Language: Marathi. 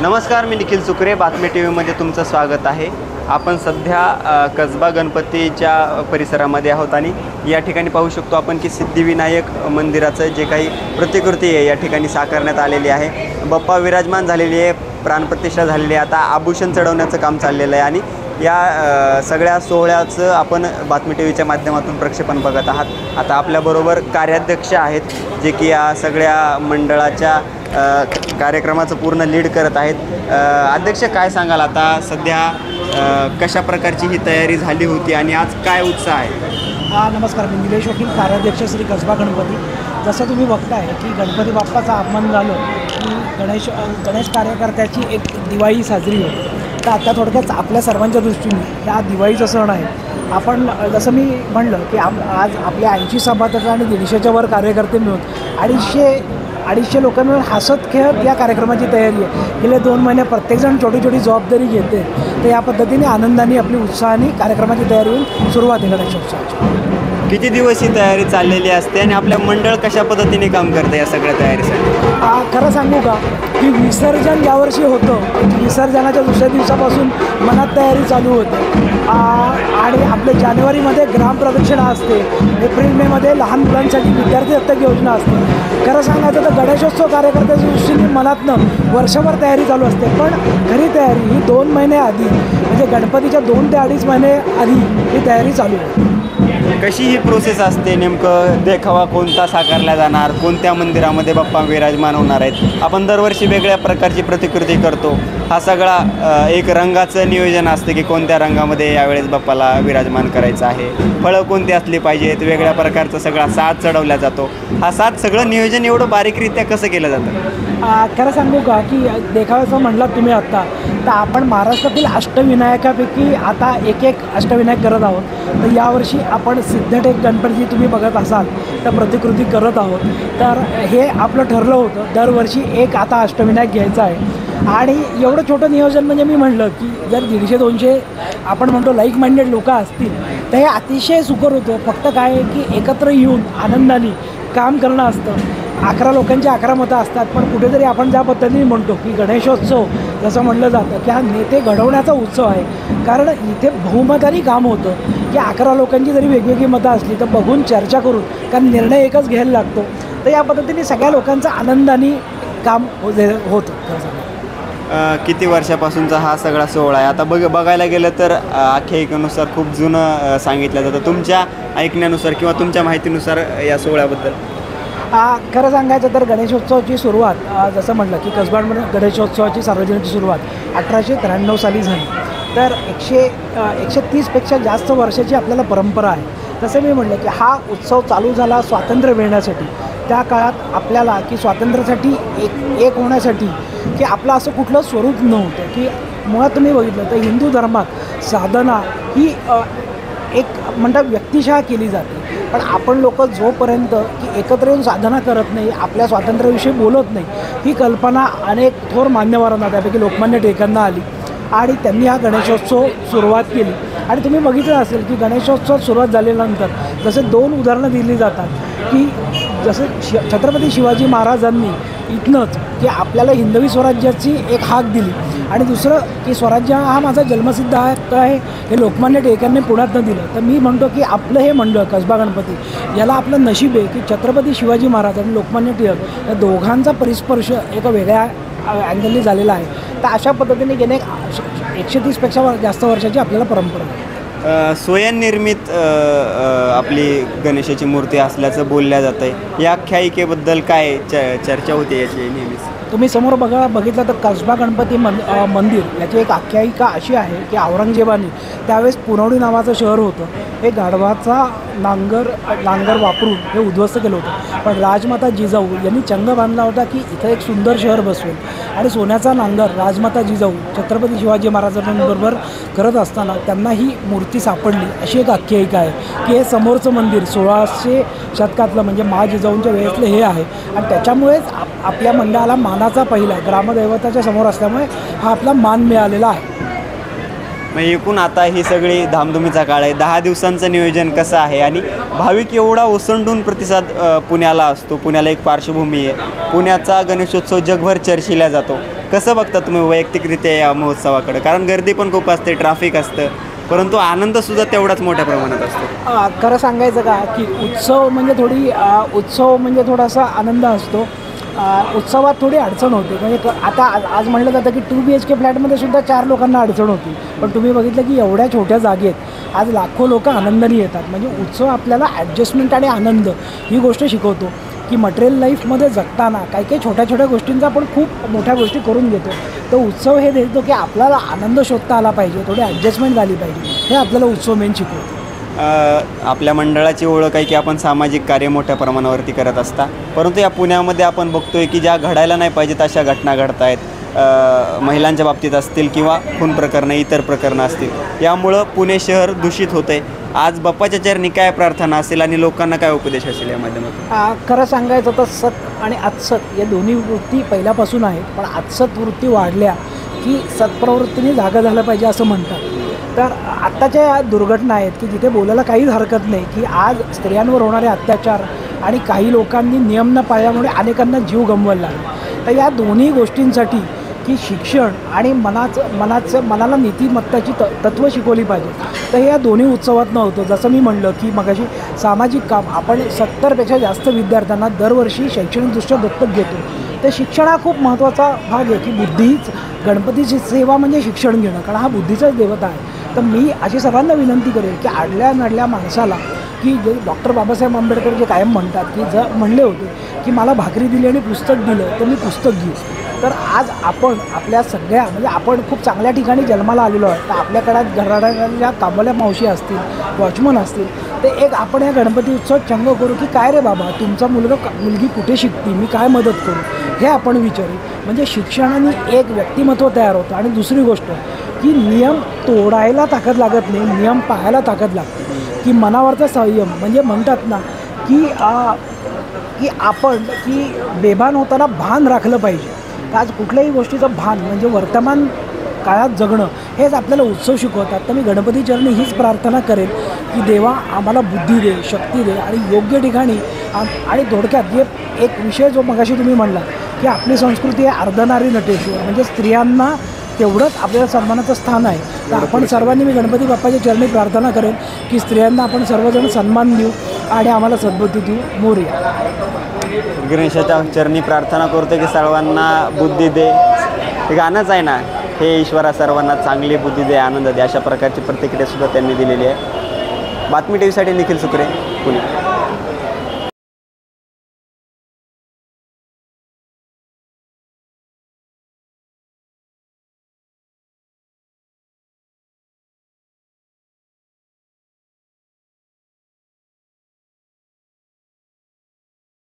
नमस्कार, मी निखिल सुकरे. बातमी टी व्हीमध्ये तुमचं स्वागत आहे. आपण सध्या कसबा गणपतीच्या परिसरामध्ये आहोत आणि या ठिकाणी पाहू शकतो आपण की सिद्धिविनायक मंदिराचं जे काही प्रतिकृती आहे या ठिकाणी साकारण्यात आलेली आहे. बाप्पा विराजमान झालेली आहे, प्राणप्रतिष्ठा झालेली आहे. आता आभूषण चढवण्याचं काम चाललेलं आहे आणि या सगळ्या सोहळ्याचं आपण बातमी टी व्हीच्या माध्यमातून प्रक्षेपण बघत आहात. आता आपल्याबरोबर कार्याध्यक्ष आहेत जे की या सगळ्या मंडळाच्या कार्यक्रमाचं पूर्ण लीड करत आहेत. अध्यक्ष, काय सांगाल आता सध्या कशा प्रकारची ही तयारी झाली होती आणि आज काय उत्साह आहे? नमस्कार, मी निलेश वकील, कार्याध्यक्ष श्री कसबा गणपती. जसं तुम्ही बघताय की गणपती बाप्पाचं आगमन झालं की गणेश कार्यकर्त्याची एक दिवाळी साजरी होते. तर आता थोडक्यात आपल्या सर्वांच्या दृष्टीने ह्या दिवाळीचा सण आहे. आपण जसं मी म्हणलं की आज आपल्या 80 सभासद आणि 150च्या वर कार्यकर्ते मिळून 250 लोक मिळून हसत खेळत या कार्यक्रमाची तयारी आहे. गेले 2 महिने प्रत्येकजण छोटी छोटी जबाबदारी घेते. तर या पद्धतीने आनंदाने आपली उत्साहाने कार्यक्रमाची तयारी होऊन सुरुवात आहे गणेशोत्सवाची. किती दिवस ही तयारी चाललेली असते आणि आपल्या मंडळ कशा पद्धतीने काम करतं या सगळ्या तयारीसाठी? खरं सांगू का की विसर्जन यावर्षी होतं. विसर्जनाच्या दुसऱ्या दिवसापासून मनात तयारी चालू होते आणि आपल्या जानेवारीमध्ये ग्रामप्रदक्षिणा असते, एप्रिल मेमध्ये लहान मुलांसाठी विद्यार्थी दत्तक योजना असते. खरं सांगायचं तर गणेशोत्सव कार्यकर्त्याच्या दृष्टीने मनातनं वर्षभर तयारी चालू असते. पण खरी तयारी ही 2 महिने आधी, म्हणजे गणपतीच्या 2 ते 2.5 महिने आधी ही तयारी चालू आहे. कशी ही प्रोसेस असते? नेमकं देखावा कोणता साकारला जाणार, कोणत्या मंदिरामध्ये बाप्पा विराजमान होणार आहेत? आपण दरवर्षी वेगळ्या प्रकारची प्रतिकृती करतो. हा सगळा एक रंगाचं नियोजन असतं की कोणत्या रंगामध्ये यावेळेस बाप्पाला विराजमान करायचं आहे, फळं कोणती असली पाहिजेत, वेगळ्या प्रकारचा सगळा साज चढवला जातो. हा साज सगळं नियोजन एवढं बारीकरित्या कसं केलं जातं? खरं सांगू का की देखाव्याचं म्हटलं तुम्ही आत्ता, तर आपण महाराष्ट्रातील अष्टविनायकापैकी आता एक अष्टविनायक करत आहोत. तर यावर्षी आपण सिद्धटेक गणपती तुम्ही बघत असाल तर प्रतिकृती करत आहोत. तर हे आपलं ठरलं होतं दरवर्षी एक आता अष्टविनायक घ्यायचं आहे. आणि एवढं छोटं नियोजन म्हणजे मी म्हणलं की जर 150-200 आपण म्हणतो लाईक माइंडेड लोक असतील तर हे अतिशय सुकर होतं. फक्त काय आहे की एकत्र येऊन आनंदाने काम करणं असतं. 11 लोकांची 11 मतं असतात. पण कुठेतरी आपण ज्या पद्धतीने म्हणतो की गणेशोत्सव जसं म्हणलं जातं की हा नेते घडवण्याचा उत्सव आहे. कारण इथे बहुमताने काम होतं की 11 लोकांची जरी वेगवेगळी मतं असली तर बघून चर्चा करून, कारण निर्णय एकच घ्यायला लागतो. तर या पद्धतीने सगळ्या लोकांचं आनंदाने काम होतं. किती वर्षापासूनचा हा सगळा सोहळा आहे? आता बघायला गेलं तर आख्यायिकेनुसार खूप जुनं सांगितलं जातं. तुमच्या ऐकण्यानुसार किंवा तुमच्या माहितीनुसार या सोहळ्याबद्दल खरं सांगायचं तर गणेशोत्सवाची सुरुवात जसं म्हटलं की कसबा गणेशोत्सवाची सार्वजनिक सुरुवात 1893 साली झाली. तर 130पेक्षा जास्त वर्षाची आपल्याला परंपरा आहे. तसं मी म्हटलं की हा उत्सव चालू झाला स्वातंत्र्य मिळण्यासाठी. त्या काळात आपल्याला की स्वातंत्र्यासाठी एक होण्यासाठी की आपलं असं कुठलं स्वरूप नव्हतं. की मुळात तुम्ही बघितलं तर हिंदू धर्मात साधना ही एक म्हणतात व्यक्तिशः केली जाते. पण आपण लोक जोपर्यंत की एकत्र येऊन साधना करत नाही, आपल्या स्वातंत्र्याविषयी बोलत नाही, ही कल्पना अनेक थोर मान्यवरांना त्यापैकी लोकमान्य टिळकांना आली आणि त्यांनी हा गणेशोत्सव सुरुवात केली. आणि तुम्ही बघितलं असेल की गणेशोत्सव सुरुवात झाल्यानंतर जसे 2 उदाहरणं दिली जातात की जसं छत्रपती शिवाजी महाराजांनी इथनंच की आपल्याला हिंदवी स्वराज्याची एक हाक दिली आणि दुसरं की स्वराज्य हा माझा जन्मसिद्ध हक्क आहे हे लोकमान्य टिळकांनी पुण्यातनं दिलं. तर मी म्हणतो की आपलं हे मंडळ कसबा गणपती याला आपलं नशीब आहे की छत्रपती शिवाजी महाराज आणि लोकमान्य टिळक या दोघांचा परिस्पर्श एका वेगळ्या अँगलनी झालेला आहे. तर अशा पद्धतीने गेले 130पेक्षा जास्त वर्षाची आपल्याला परंपरा आहे. स्वयंनिर्मित आपली गणेशाची मूर्ती असल्याचं बोलल्या जातं आहे. या आख्यायिकेबद्दल काय चर्चा होते याची नेहमीच? तुम्ही समोर बघितलं तर कसबा गणपती मंदिर याची एक आख्यायिका अशी आहे की औरंगजेबाने त्यावेळेस पुरवणी नावाचं शहर होतं, हे गाढवाचा नांगर वापरून हे उद्ध्वस्त केलं होतं. पण राजमाता जिजाऊ यांनी चंग बांधला होता की इथं एक सुंदर शहर बसवेल आणि सोन्याचा नांगर राजमाता जिजाऊ छत्रपती शिवाजी महाराजांबरोबर करत असताना त्यांना ही मूर्ती सापडली अशी एक आख्यायिका आहे. की हे समोरचं मंदिर 1600 शतकातलं म्हणजे जिजाऊंच्या वेळेतलं हे आहे आणि त्याच्यामुळेच आपल्या मंडळाला मानाचा पहिला ग्रामदैवताच्या समोर असल्यामुळे हा आपला मान मिळालेला आहे. मग एकूण आता ही सगळी धामधुमीचा काळ आहे. 10 दिवसांचं नियोजन कसं आहे आणि भाविक एवढा ओसंडून प्रतिसाद पुण्याला असतो. पुण्याला एक पार्श्वभूमी आहे. पुण्याचा गणेशोत्सव जगभर चर्चिला जातो. कसं बघता तुम्ही वैयक्तिकरित्या या महोत्सवाकडे? कारण गर्दी पण खूप असते, ट्रॅफिक असतं, परंतु आनंदसुद्धा तेवढाच मोठ्या प्रमाणात असतो. खरं सांगायचं का की उत्सव म्हणजे थोडासा आनंद असतो. उत्सवात थोडी अडचण होते. म्हणजे आता आज म्हणलं जातं की 2 BHK फ्लॅटमध्ये सुद्धा 4 लोकांना अडचण होती. पण तुम्ही बघितलं की एवढ्या छोट्या जागेत आज लाखो लोक आनंदाने येतात. म्हणजे उत्सव आपल्याला ॲडजस्टमेंट आणि आनंद ही गोष्ट शिकवतो की मटेरियल लाईफमध्ये जगताना काही छोट्या छोट्या गोष्टींचा आपण खूप मोठ्या गोष्टी करून घेतो. तर उत्सव हे देतो की आपल्याला आनंद शोधता आला पाहिजे, थोडी ॲडजस्टमेंट झाली पाहिजे. हे आपल्याला उत्सव मेन शिकवतो. आपल्या मंडळाची ओळख आहे की आपण सामाजिक कार्य मोठ्या प्रमाणावरती करत असता, परंतु या पुण्यामध्ये आपण बघतोय की ज्या घडायला नाही पाहिजेत अशा घटना घडत आहेत. महिलांच्या बाबतीत असतील किंवा खून प्रकरणं, इतर प्रकरणं असतील. यामुळं पुणे शहर दूषित होतं आहे. आज बाप्पाच्या चरणी काय प्रार्थना असेल आणि लोकांना काय उपदेश असेल या माध्यमातून? खरं सांगायचं तर सत आणि अत्सत या दोन्ही वृत्ती पहिल्यापासून आहेत. पण अत्सत वृत्ती वाढल्या की सत्प्रवृत्तीने जागा झालं पाहिजे असं म्हणतात. तर आत्ताच्या या दुर्घटना आहेत की जिथे बोलायला काहीच हरकत नाही की आज स्त्रियांवर होणारे अत्याचार आणि काही लोकांनी नियम न पाळल्यामुळे अनेकांना जीव गमवायला लागला. तर या दोन्ही गोष्टींसाठी की शिक्षण आणि मनाला नीतिमत्ताची तत्त्व शिकवली पाहिजे. तर हे या दोन्ही उत्सवात नव्हतं. जसं मी म्हणलं की मगाशी सामाजिक काम आपण 70पेक्षा जास्त विद्यार्थ्यांना दरवर्षी शैक्षणिकदृष्ट्या दत्तक घेतो. तर शिक्षण हा खूप महत्त्वाचा भाग आहे की बुद्धीच गणपतीची सेवा म्हणजे शिक्षण घेणं, कारण हा बुद्धीचाच देवता आहे. तर मी अशी सर्वांना विनंती करेल की आडल्या नडल्या माणसाला की जे डॉक्टर बाबासाहेब आंबेडकर जे कायम म्हणतात की म्हणले होते की मला भाकरी दिली आणि पुस्तक दिलं तर मी पुस्तक घेऊ. तर आज आपण आपल्या सगळ्या म्हणजे आपण खूप चांगल्या ठिकाणी जन्माला आलेलो आहे. तर आपल्याकडे घराण्याच्या कामवाल्या मावशी असतील, वॉचमन असतील, ते एक आपण या गणपती उत्सव चंग करू की काय रे बाबा तुमचा मुलगी कुठे शिकते, मी काय मदत करू, हे आपण विचारू. म्हणजे शिक्षणाने एक व्यक्तिमत्व तयार होतं. आणि दुसरी गोष्ट की नियम तोडायला ताकद लागत नाही, नियम पाहायला ताकद लागते. की मनावरचा संयम म्हणजे म्हणतात ना की आपण की बेभान होताना भान राखलं पाहिजे. तर आज कुठल्याही गोष्टीचं भान म्हणजे वर्तमान काळात जगणं हेच आपल्याला उत्सव शिकवतात. तर मी गणपती चरणी हीच प्रार्थना करेल की देवा आम्हाला बुद्धी दे, शक्ती दे आणि योग्य ठिकाणी आणि थोडक्यात जे एक विषय जो मगाशी तुम्ही म्हणला की आपली संस्कृती आहे अर्धनारी नटेश्वर, म्हणजे स्त्रियांना तेवढंच आपल्याला सन्मानाचं स्थान आहे. तर आपण सर्वांनी मी गणपती बाप्पाच्या चरणी प्रार्थना करेन की स्त्रियांना आपण सर्वजण सन्मान देऊ आणि आम्हाला सद्बुद्धी देऊ. मोरया. गणेशाच्या चरणी प्रार्थना करतो की सर्वांना बुद्धी दे. हे गाणंच आहे ना, हे ईश्वरा सर्वांना चांगली बुद्धी दे, आनंद दे, अशा प्रकारची प्रतिक्रियासुद्धा त्यांनी दिलेली आहे. बातमी TV साठी निखिल सुकरे, पुणे.